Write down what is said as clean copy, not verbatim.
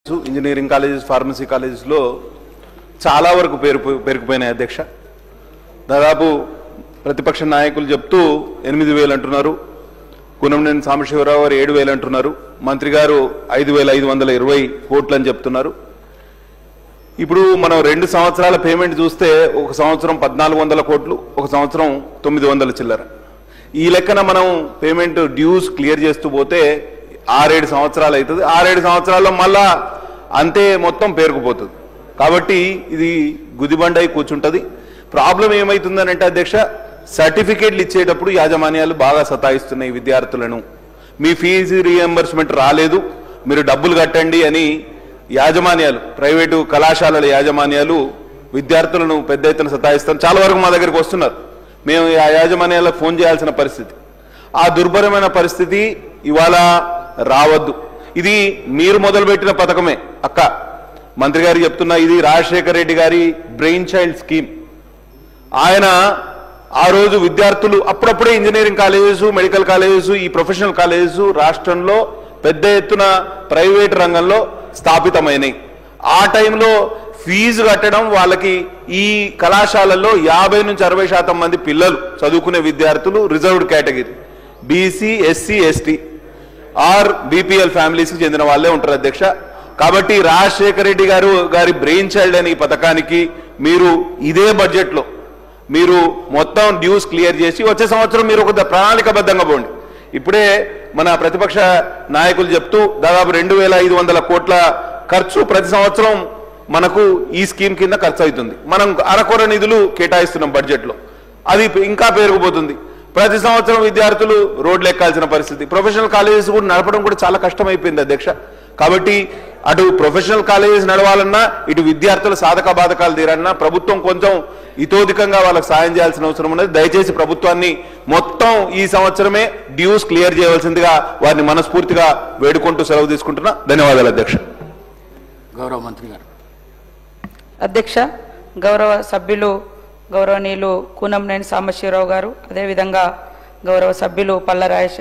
Engineering colleges pharmacy కాలేజెస్లో చాలా వరకు పేరుకుపోయినాయి అధ్యక్ష. దాదాపు ప్రతిపక్ష నాయకులు చెప్తూ 8,000 అంటున్నారు, కూనంనేని సాంబశివరావు గారు 7,000 అంటున్నారు, మంత్రి గారు 5,520 కోట్లు అని చెప్తున్నారు. ఇప్పుడు మనం 2 సంవత్సరాల పేమెంట్ చూస్తే ఒక సంవత్సరం 1,400 కోట్లు, ఒక సంవత్సరం 900 చిల్లర. ఈ లెక్కన మనం పేమెంట్ డ్యూస్ క్లియర్ చేస్తూ పోతే 6-7 సంవత్సరాలు అవుతుంది. 6-7 సంవత్సరాల్లో మళ్ళా అంతే మొత్తం పేరుకుపోతుంది. కాబట్టి ఇది గుదిబండై కూర్చుంటుంది. ప్రాబ్లం ఏమవుతుందని అంటే అధ్యక్ష, సర్టిఫికేట్లు ఇచ్చేటప్పుడు యాజమాన్యాలు బాగా సతాయిస్తున్నాయి విద్యార్థులను. మీ ఫీజు రీఎంబర్స్మెంట్ రాలేదు, మీరు డబ్బులు కట్టండి అని యాజమాన్యాలు, ప్రైవేటు కళాశాలల యాజమాన్యాలు విద్యార్థులను పెద్ద ఎత్తున సతాయిస్తాం. చాలా వరకు మా దగ్గరికి వస్తున్నారు. మేము ఆ యాజమాన్యాలకు ఫోన్ చేయాల్సిన పరిస్థితి. ఆ దుర్భరమైన పరిస్థితి ఇవాళ రావద్దు. ఇది మీరు మొదలుపెట్టిన పథకమే అక్క. మంత్రి గారు చెప్తున్నా, ఇది రాజశేఖర రెడ్డి గారి బ్రెయిన్ చైల్డ్ స్కీమ్. ఆయన ఆ రోజు విద్యార్థులు అప్పుడప్పుడే ఇంజనీరింగ్ కాలేజెస్, మెడికల్ కాలేజెస్, ఈ ప్రొఫెషనల్ కాలేజెస్ రాష్ట్రంలో పెద్ద ఎత్తున ప్రైవేట్ రంగంలో స్థాపితమైనవి. ఆ టైంలో ఫీజు కట్టడం వాళ్ళకి ఈ కళాశాలల్లో 50 నుంచి 60% మంది పిల్లలు చదువుకునే విద్యార్థులు reserved category, BC, SC, ST or BPL ఫ్యామిలీస్కి చెందిన వాళ్ళే ఉంటారు అధ్యక్ష. కాబట్టి రాజశేఖర రెడ్డి గారి బ్రెయిన్ చైల్డ్ అనే ఈ పథకానికి మీరు ఇదే బడ్జెట్లో మీరు మొత్తం డ్యూస్ క్లియర్ చేసి వచ్చే సంవత్సరం మీరు ఒక ప్రణాళికబద్ధంగా పోండి. ఇప్పుడే మన ప్రతిపక్ష నాయకులు చెప్తూ దాదాపు 2,500 కోట్ల ఖర్చు ప్రతి సంవత్సరం మనకు ఈ స్కీమ్ కింద ఖర్చు అవుతుంది. మనం అరకొర నిధులు కేటాయిస్తున్నాం బడ్జెట్లో, అది ఇంకా పెరిగిపోతుంది. ప్రతి సంవత్సరం విద్యార్థులు రోడ్లు ఎక్కాల్సిన పరిస్థితి. ప్రొఫెషనల్ కాలేజెస్ కూడా నడపడం కూడా చాలా కష్టమైపోయింది అధ్యక్ష. కాబట్టి అటు ప్రొఫెషనల్ కాలేజెస్ నడవాలన్నా, ఇటు విద్యార్థుల సాధక బాధకాలు తీరాలన్నా ప్రభుత్వం కొంచెం ఇతోధికంగా వాళ్ళకి సాయం చేయాల్సిన అవసరం ఉన్నది. దయచేసి ప్రభుత్వాన్ని మొత్తం ఈ సంవత్సరమే డ్యూస్ క్లియర్ చేయవలసిందిగా వారిని మనస్ఫూర్తిగా వేడుకుంటూ సెలవు తీసుకుంటున్నా. ధన్యవాదాలు అధ్యక్ష. గౌరవ మంత్రి గారు. అధ్యక్ష, గౌరవ సభ్యులు గౌరవనీయులు కూనంనేని సాంబశివరావు గారు, అదేవిధంగా గౌరవ సభ్యులు పల్ల రాజశేఖర్